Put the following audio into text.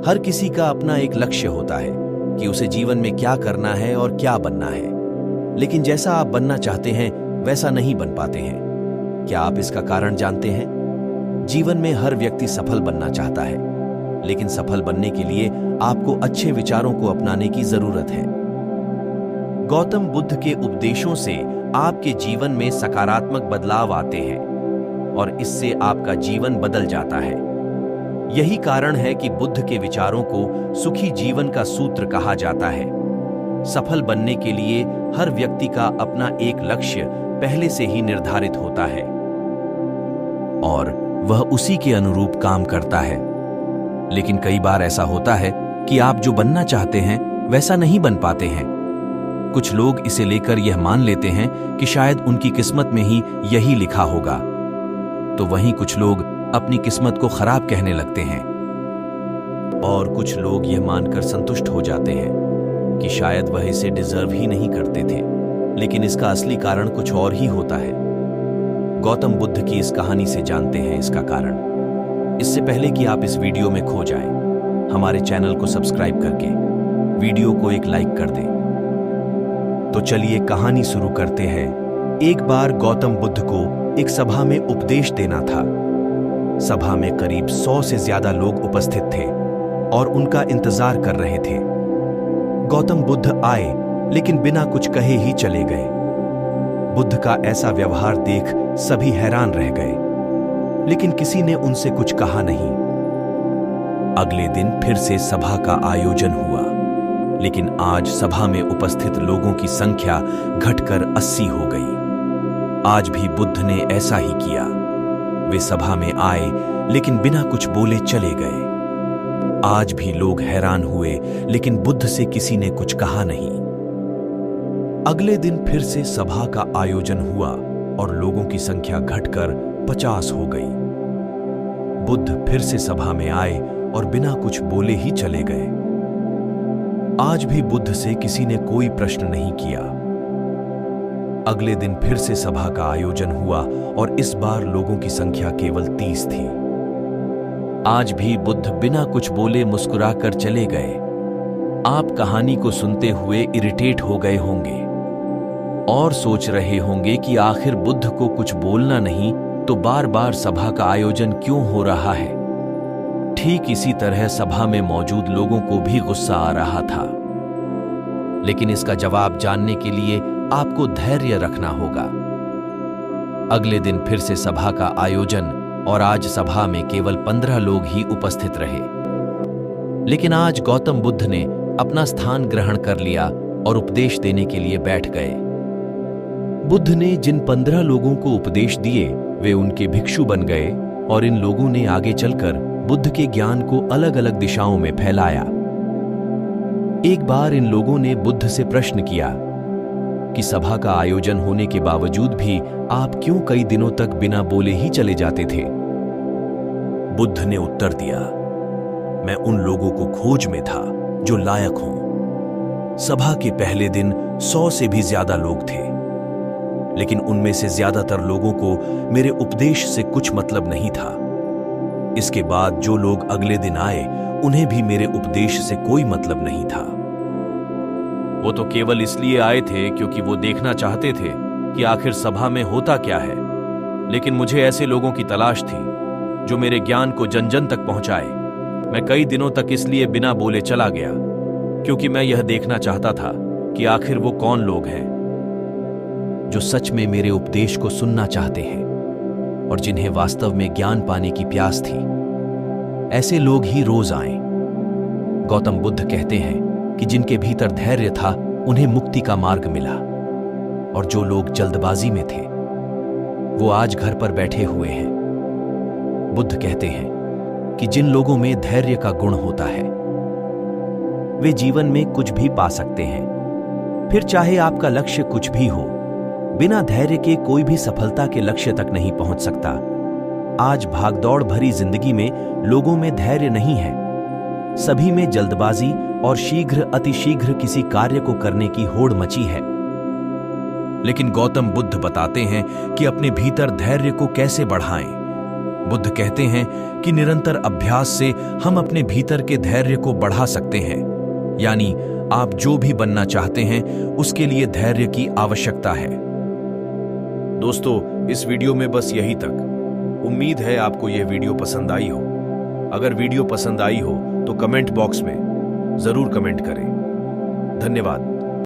हर किसी का अपना एक लक्ष्य होता है कि उसे जीवन में क्या करना है और क्या बनना है, लेकिन जैसा आप बनना चाहते हैं वैसा नहीं बन पाते हैं। क्या आप इसका कारण जानते हैं? जीवन में हर व्यक्ति सफल बनना चाहता है, लेकिन सफल बनने के लिए आपको अच्छे विचारों को अपनाने की जरूरत है। गौतम बुद्ध के उपदेशों से आपके जीवन में सकारात्मक बदलाव आते हैं और इससे आपका जीवन बदल जाता है। यही कारण है कि बुद्ध के विचारों को सुखी जीवन का सूत्र कहा जाता है। सफल बनने के लिए हर व्यक्ति का अपना एक लक्ष्य पहले से ही निर्धारित होता है और वह उसी के अनुरूप काम करता है। लेकिन कई बार ऐसा होता है कि आप जो बनना चाहते हैं वैसा नहीं बन पाते हैं। कुछ लोग इसे लेकर यह मान लेते हैं कि शायद उनकी किस्मत में ही यही लिखा होगा, तो वहीं कुछ लोग अपनी किस्मत को खराब कहने लगते हैं और कुछ लोग यह मानकर संतुष्ट हो जाते हैं कि शायद वह इसे डिजर्व ही नहीं करते थे, लेकिन इसका असली कारण कुछ और ही होता है। गौतम बुद्ध की इस कहानी से जानते हैं इसका कारण। इससे पहले कि आप इस वीडियो में खो जाएं, हमारे चैनल को सब्सक्राइब करके वीडियो को एक लाइक कर दें। तो चलिए कहानी शुरू करते हैं। एक बार गौतम बुद्ध को एक सभा में उपदेश देना था। सभा में करीब 100 से ज्यादा लोग उपस्थित थे और उनका इंतजार कर रहे थे। गौतम बुद्ध आए, लेकिन बिना कुछ कहे ही चले गए। बुद्ध का ऐसा व्यवहार देख सभी हैरान रह गए, लेकिन किसी ने उनसे कुछ कहा नहीं। अगले दिन फिर से सभा का आयोजन हुआ, लेकिन आज सभा में उपस्थित लोगों की संख्या घटकर 80 हो गई। आज भी बुद्ध ने ऐसा ही किया। वे सभा में आए, लेकिन बिना कुछ बोले चले गए। आज भी लोग हैरान हुए, लेकिन बुद्ध से किसी ने कुछ कहा नहीं। अगले दिन फिर से सभा का आयोजन हुआ और लोगों की संख्या घटकर 50 हो गई। बुद्ध फिर से सभा में आए और बिना कुछ बोले ही चले गए। आज भी बुद्ध से किसी ने कोई प्रश्न नहीं किया। अगले दिन फिर से सभा का आयोजन हुआ और इस बार लोगों की संख्या केवल 30 थी। आज भी बुद्ध बिना कुछ बोले मुस्कुराकर चले गए। आप कहानी को सुनते हुए इरिटेट हो गए होंगे और सोच रहे होंगे कि आखिर बुद्ध को कुछ बोलना नहीं तो बार बार सभा का आयोजन क्यों हो रहा है। ठीक इसी तरह सभा में मौजूद लोगों को भी गुस्सा आ रहा था, लेकिन इसका जवाब जानने के लिए आपको धैर्य रखना होगा। अगले दिन फिर से सभा का आयोजन और आज सभा में केवल 15 लोग ही उपस्थित रहे, लेकिन आज गौतम बुद्ध ने अपना स्थान ग्रहण कर लिया और उपदेश देने के लिए बैठ गए। बुद्ध ने जिन 15 लोगों को उपदेश दिए वे उनके भिक्षु बन गए और इन लोगों ने आगे चलकर बुद्ध के ज्ञान को अलग अलग दिशाओं में फैलाया। एक बार इन लोगों ने बुद्ध से प्रश्न किया कि सभा का आयोजन होने के बावजूद भी आप क्यों कई दिनों तक बिना बोले ही चले जाते थे। बुद्ध ने उत्तर दिया, मैं उन लोगों को खोज में था जो लायक हों। सभा के पहले दिन 100 से भी ज्यादा लोग थे, लेकिन उनमें से ज्यादातर लोगों को मेरे उपदेश से कुछ मतलब नहीं था। इसके बाद जो लोग अगले दिन आए उन्हें भी मेरे उपदेश से कोई मतलब नहीं था। वो तो केवल इसलिए आए थे क्योंकि वो देखना चाहते थे कि आखिर सभा में होता क्या है, लेकिन मुझे ऐसे लोगों की तलाश थी जो मेरे ज्ञान को जन जन तक पहुंचाए। मैं कई दिनों तक इसलिए बिना बोले चला गया क्योंकि मैं यह देखना चाहता था कि आखिर वो कौन लोग हैं जो सच में मेरे उपदेश को सुनना चाहते हैं और जिन्हें वास्तव में ज्ञान पाने की प्यास थी। ऐसे लोग ही रोज आए। गौतम बुद्ध कहते हैं कि जिनके भीतर धैर्य था उन्हें मुक्ति का मार्ग मिला, और जो लोग जल्दबाजी में थे वो आज घर पर बैठे हुए हैं। बुद्ध कहते हैं कि जिन लोगों में धैर्य का गुण होता है वे जीवन में कुछ भी पा सकते हैं, फिर चाहे आपका लक्ष्य कुछ भी हो। बिना धैर्य के कोई भी सफलता के लक्ष्य तक नहीं पहुंच सकता। आज भागदौड़ भरी जिंदगी में लोगों में धैर्य नहीं है। सभी में जल्दबाजी और शीघ्र अतिशीघ्र किसी कार्य को करने की होड़ मची है। लेकिन गौतम बुद्ध बताते हैं कि अपने भीतर धैर्य को कैसे बढ़ाएं। बुद्ध कहते हैं कि निरंतर अभ्यास से हम अपने भीतर के धैर्य को बढ़ा सकते हैं। यानी आप जो भी बनना चाहते हैं उसके लिए धैर्य की आवश्यकता है। दोस्तों, इस वीडियो में बस यही तक। उम्मीद है आपको यह वीडियो पसंद आई हो। अगर वीडियो पसंद आई हो तो कमेंट बॉक्स में जरूर कमेंट करें। धन्यवाद।